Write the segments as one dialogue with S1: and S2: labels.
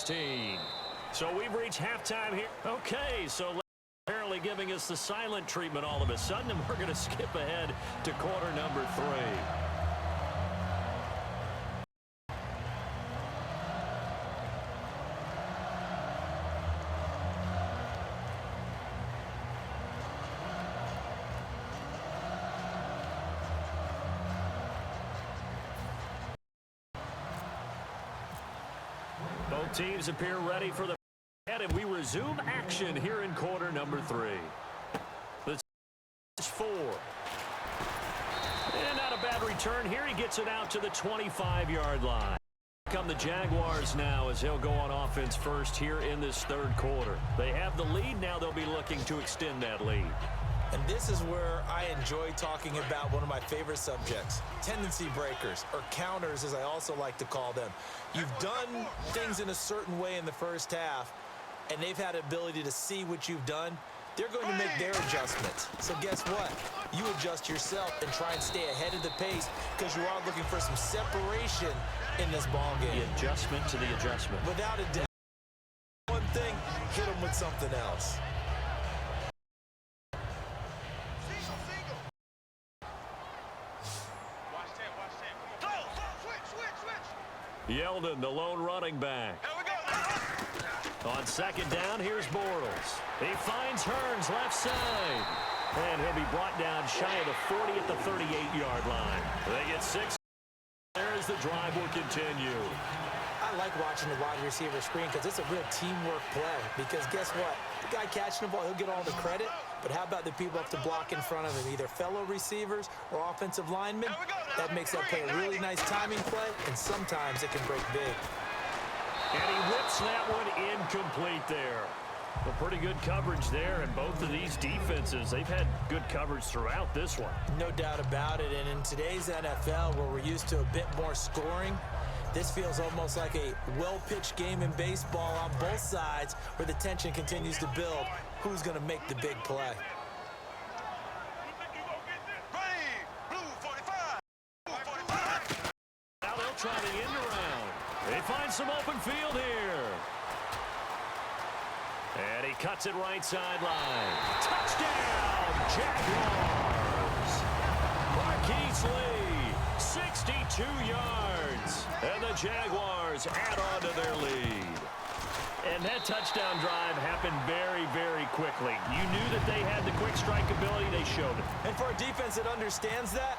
S1: 16. So we've reached halftime here. Okay, so apparently giving us the silent treatment all of a sudden, and we're going to skip ahead to quarter number 3. Both teams appear ready for the and we resume action here in quarter number 3. Let's 4. And not a bad return here. He gets it out to the 25-yard line. Come the Jaguars now as they'll go on offense first here in this third quarter. They have the lead. Now they'll be looking to extend that lead.
S2: And this is where I enjoy talking about one of my favorite subjects, tendency breakers, or counters as I also like to call them. You've done things in a certain way in the first half, and they've had the ability to see what you've done. They're going to make their adjustments. So guess what? You adjust yourself and try and stay ahead of the pace because you are looking for some separation in this ball game.
S1: The adjustment to the adjustment.
S2: Without a doubt. One thing, hit them with something else.
S1: Yeldon, the lone running back. On second down, here's Bortles. He finds Hearns left side. And he'll be brought down shy of the 40 at the 38-yard line. They get 6. There as the drive will continue.
S2: I like watching the wide receiver screen because it's a real teamwork play. Because guess what? The guy catching the ball, he'll get all the credit. But how about the people up to block in front of him, either fellow receivers or offensive linemen? That makes that play a really nice timing play, and sometimes it can break big.
S1: And he whips that one incomplete there. Well, pretty good coverage there, and both of these defenses, they've had good coverage throughout this one.
S2: No doubt about it, and in today's NFL, where we're used to a bit more scoring, this feels almost like a well-pitched game in baseball on both sides where the tension continues to build. Who's going to make the big play?
S1: Now they'll try the end around. They find some open field here. And he cuts it right sideline. Touchdown, Jaguars. Marquise Lee, 62 yards. And the Jaguars add on to their lead. And that touchdown drive happened very, very quickly. You knew that they had the quick strike ability. They showed it.
S2: And for a defense that understands that,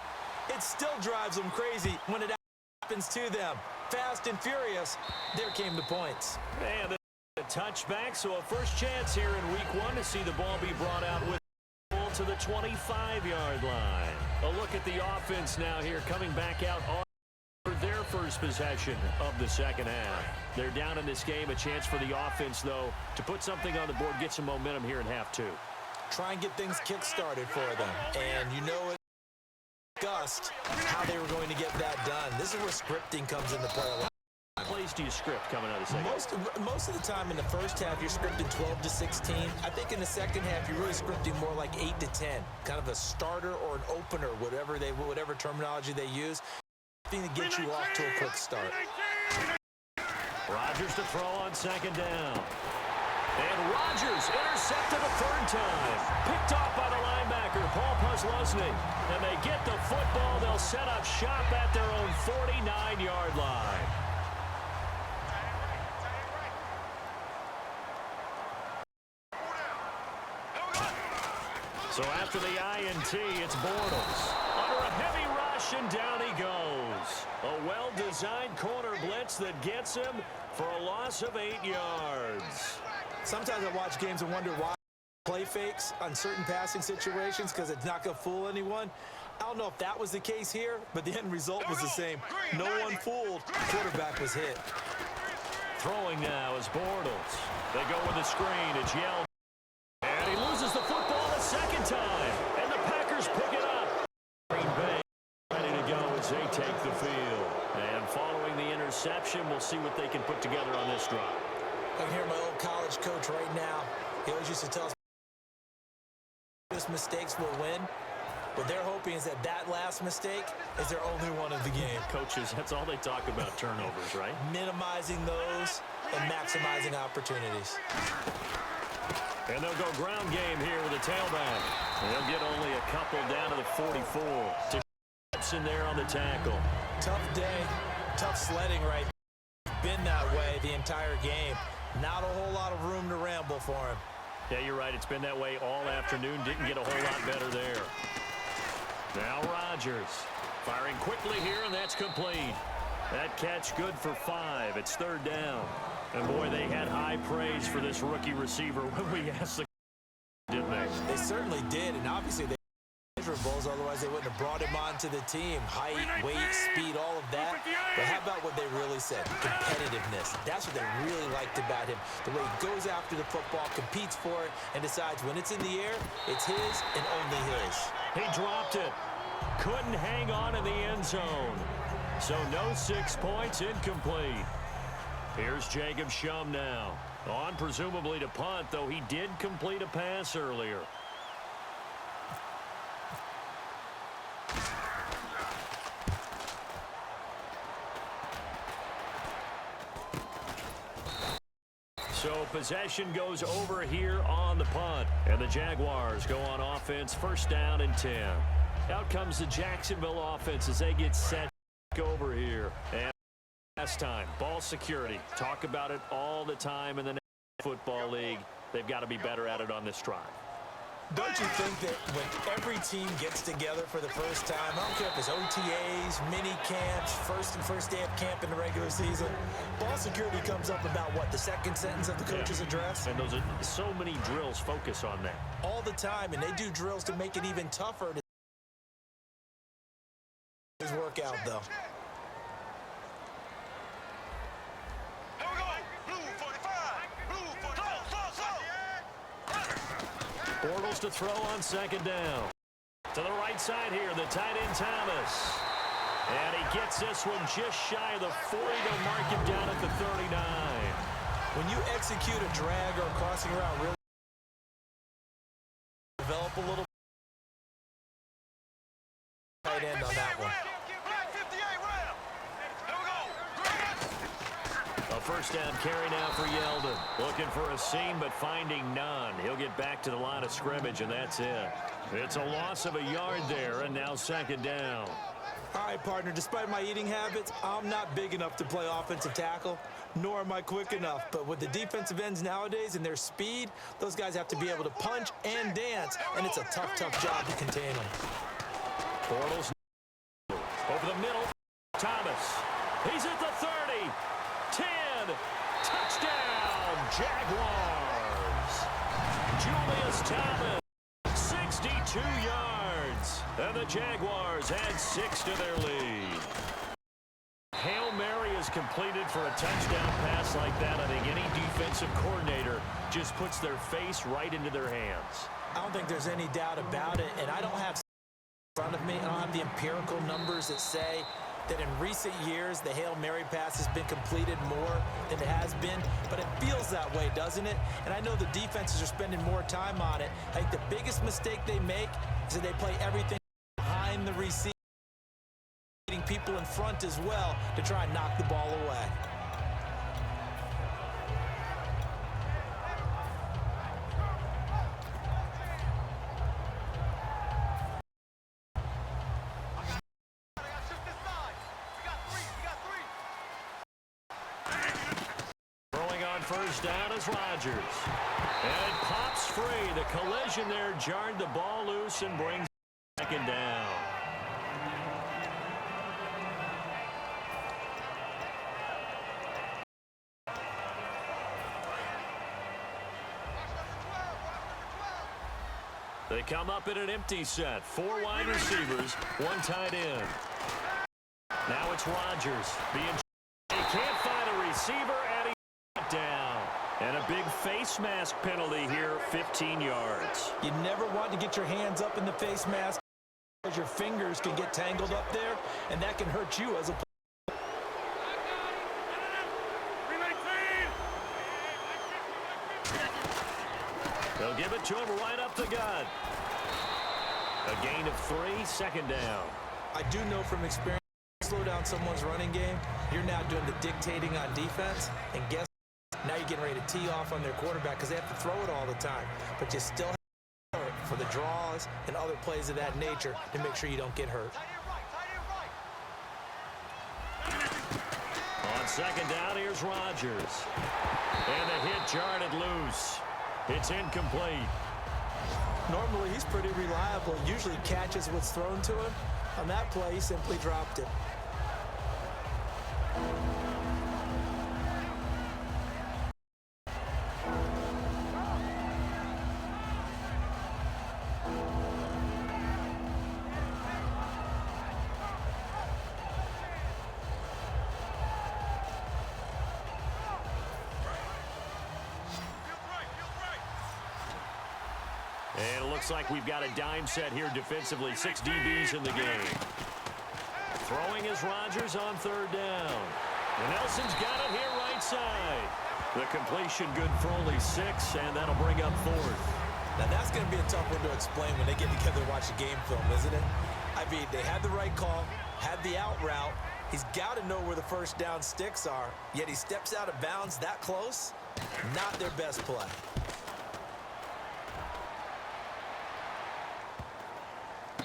S2: it still drives them crazy when it happens to them. Fast and furious, there came the points.
S1: And a touchback, so a first chance here in week 1 to see the ball be brought out with to the 25-yard line. A look at the offense now here coming back out on their first possession of the second half. They're down in this game. A chance for the offense, though, to put something on the board, get some momentum here in half 2.
S2: Try and get things kick-started for them. And you know it discussed how they were going to get that done. This is where scripting comes into play a lot.
S1: What plays do you script coming out of the second?
S2: Most of the time in the first half, you're scripting 12 to 16. I think in the second half, you're really scripting more like 8 to 10. Kind of a starter or an opener, whatever terminology they use. Thing to get you off to a quick start.
S1: Rodgers to throw on second down. And Rodgers intercepted a third time. Picked off by the linebacker, Paul Puslosny. And they get the football. They'll set up shop at their own 49-yard line. So after the INT, it's Bortles. Under a heavy rush, and down he goes. A well-designed corner blitz that gets him for a loss of 8 yards.
S2: Sometimes I watch games and wonder why play fakes on certain passing situations because it's not going to fool anyone. I don't know if that was the case here, but the end result was the same. No one fooled. Quarterback was hit.
S1: Throwing now is Bortles. They go with the screen. It's Yeldon. And he loses the football a second time. And the Packers pick it up. Green Bay ready to go as they take the field. And following the interception, we'll see what they can put together on this drive.
S2: I can hear my old college coach right now. He always used to tell us mistakes will win. What they're hoping is that that last mistake is their only one of the game.
S1: Coaches, that's all they talk about, turnovers, right?
S2: Minimizing those and maximizing opportunities.
S1: And they'll go ground game here with a tailback. And they'll get only a couple down to the 44. To in there on the tackle.
S2: Tough day, tough sledding right now. Been that way the entire game. Not a whole lot of room to ramble for him.
S1: Yeah, you're right. It's been that way all afternoon. Didn't get a whole lot better there. Now Rodgers firing quickly here, and that's complete. That catch good for 5. It's 3rd down. And, boy, they had high praise for this rookie receiver when we asked the didn't they?
S2: They certainly did, and obviously they measurables, otherwise they wouldn't have brought him onto the team. Height, weight, speed, all of that. But how about what they really said? Competitiveness. That's what they really liked about him. The way he goes after the football, competes for it, and decides when it's in the air, it's his and only his.
S1: He dropped it. Couldn't hang on in the end zone. So no 6 points, incomplete. Here's Jacob Shum now. On presumably to punt, though he did complete a pass earlier. So possession goes over here on the punt. And the Jaguars go on offense, 1st down and 10. Out comes the Jacksonville offense as they get set over here. And last time, ball security. Talk about it all the time in the National Football League. They've got to be better at it on this drive.
S2: Don't you think that when every team gets together for the first time, I don't care if it's OTAs, mini camps, first day of camp in the regular season, ball security comes up about what, the second sentence of the coach's address?
S1: And those are so many drills focus on that.
S2: All the time, and they do drills to make it even tougher to his workout, though.
S1: Bortles to throw on 2nd down. To the right side here, the tight end Thomas. And he gets this one just shy of the 40. They'll mark him down at the 39.
S2: When you execute a drag or a crossing route, really develop a little tight end on that one.
S1: A 1st down carry now for Yeldon. Looking for a seam, but finding none. He'll get back to the line of scrimmage, and that's it. It's a loss of a yard there, and now 2nd down.
S2: All right, partner, despite my eating habits, I'm not big enough to play offensive tackle, nor am I quick enough. But with the defensive ends nowadays and their speed, those guys have to be able to punch and dance, and it's a tough, tough job to contain them.
S1: Bortles over the middle. Thomas. He's at the 30. 10. Touchdown, Jaguars. Julius Thomas, 62 yards. And the Jaguars add 6 to their lead. Hail Mary is completed for a touchdown pass like that. I think any defensive coordinator just puts their face right into their hands.
S2: I don't think there's any doubt about it, and I don't have in front of me, I don't have the empirical numbers that say that in recent years the Hail Mary pass has been completed more than it has been, but it feels that way, doesn't it? And I know the defenses are spending more time on it. I think the biggest mistake they make is that they play everything behind the receiver, people in front as well to try and knock the ball away.
S1: Throwing on 1st down is Rodgers. And it pops free. The collision there jarred the ball loose and brings 2nd down. They come up in an empty set. 4 wide receivers, 1 tight end. Now it's Rodgers. He can't find a receiver, and he's down. And a big face mask penalty here, 15 yards.
S2: You never want to get your hands up in the face mask because your fingers can get tangled up there, and that can hurt you as a player.
S1: They'll give it to him right up the gut. A gain of 3, second down.
S2: I do know from experience, slow down someone's running game, you're now doing the dictating on defense, and guess what? Now you're getting ready to tee off on their quarterback because they have to throw it all the time. But you still have to for the draws and other plays of that nature to make sure you don't get hurt.
S1: On second down, here's Rodgers. And the hit jarred it loose. It's incomplete.
S2: Normally, he's pretty reliable. Usually catches what's thrown to him. On that play, he simply dropped it.
S1: And it looks like we've got a dime set here defensively. 6 DBs in the game. Throwing is Rodgers on third down. And Nelson's got it here right side. The completion good for only 6, and that'll bring up 4th.
S2: Now, that's going to be a tough one to explain when they get together to watch a game film, isn't it? I mean, they had the right call, had the out route. He's got to know where the first down sticks are, yet he steps out of bounds that close. Not their best play.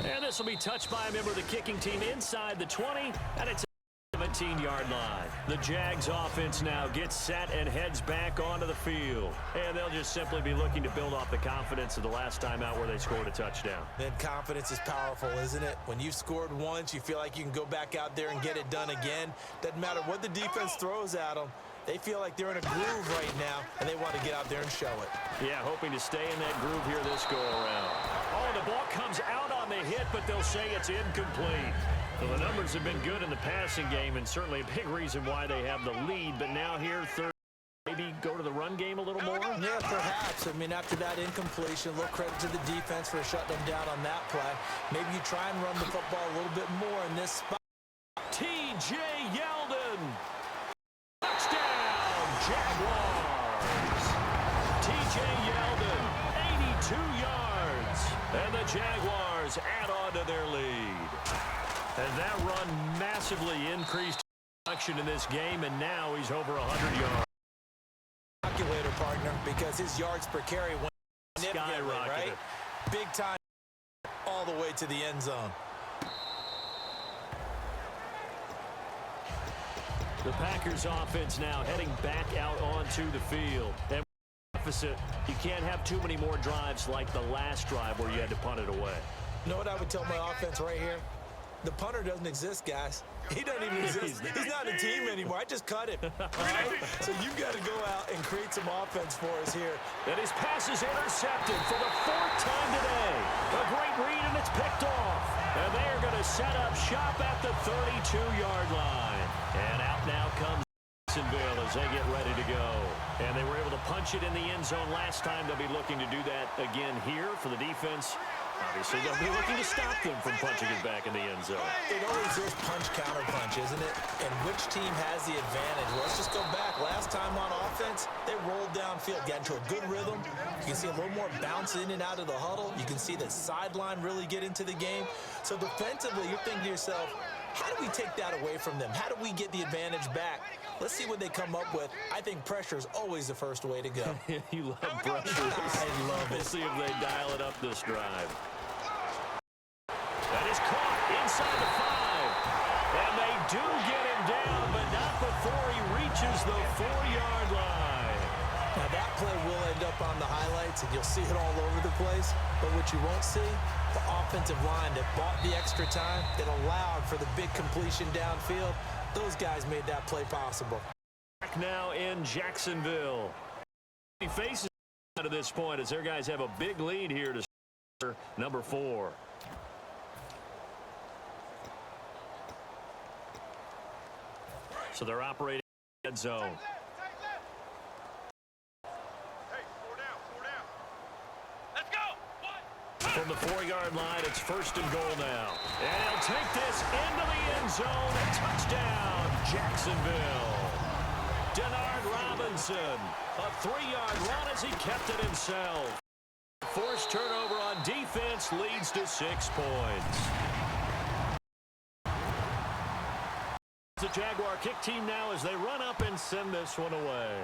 S1: And this will be touched by a member of the kicking team inside the 20, and it's a 17-yard line. The Jags offense now gets set and heads back onto the field. And they'll just simply be looking to build off the confidence of the last time out where they scored a touchdown.
S2: Then confidence is powerful, isn't it? When you've scored once, you feel like you can go back out there and get it done again. Doesn't matter what the defense throws at them. They feel like they're in a groove right now, and they want to get out there and show it.
S1: Yeah, hoping to stay in that groove here this go-around. Oh, the ball comes out on the hit, but they'll say it's incomplete. So the numbers have been good in the passing game, and certainly a big reason why they have the lead. But now here, third, maybe go to the run game a little more?
S2: Yeah, perhaps. I mean, after that incompletion, a little credit to the defense for shutting them down on that play. Maybe you try and run the football a little bit more in this spot.
S1: T.J. Yeldon. Touchdown, Jaguars. T.J. Yeldon, 82 yards. And the Jaguars add on to their lead. And that run massively increased production in this game, and now he's over 100 yards.
S2: Calculator, partner, because his yards per carry went significantly, right? Big time all the way to the end zone.
S1: The Packers offense now heading back out onto the field. And deficit, you can't have too many more drives like the last drive where you had to punt it away.
S2: You know what I would tell my offense right here? The punter doesn't exist, guys. He doesn't even exist. He's not a team anymore. I just cut him. Right? So you've got to go out and create some offense for us here.
S1: And his pass is intercepted for the 4th time today. A great read, and it's picked off. And they are going to set up shop at the 32-yard line. And out now comes Jacksonville as they get ready to go. And they were able to punch it in the end zone last time. They'll be looking to do that again here for the defense. Obviously, they'll be looking to stop them from punching it back in the end zone.
S2: It always is punch-counter-punch, isn't it? And which team has the advantage? Well, let's just go back. Last time on offense, they rolled downfield, got into a good rhythm. You can see a little more bounce in and out of the huddle. You can see the sideline really get into the game. So defensively, you're thinking to yourself, how do we take that away from them? How do we get the advantage back? Let's see what they come up with. I think pressure is always the first way to go.
S1: You love pressure.
S2: I love it.
S1: We'll see if they dial it up this drive. That is caught inside the 5. And they do get him down, but not before he reaches the 4-yard line.
S2: Now that play will end up on the highlights, and you'll see it all over the place. But what you won't see, the offensive line that bought the extra time, that allowed for the big completion downfield. Those guys made that play possible.
S1: Back now in Jacksonville. He faces at this point as their guys have a big lead here to number 4. So they're operating in the red zone. From the 4-yard line, it's 1st and goal now. And he'll take this into the end zone. A touchdown, Jacksonville. Denard Robinson, a 3-yard run as he kept it himself. Forced turnover on defense leads to 6 points. The Jaguar kick team now as they run up and send this one away.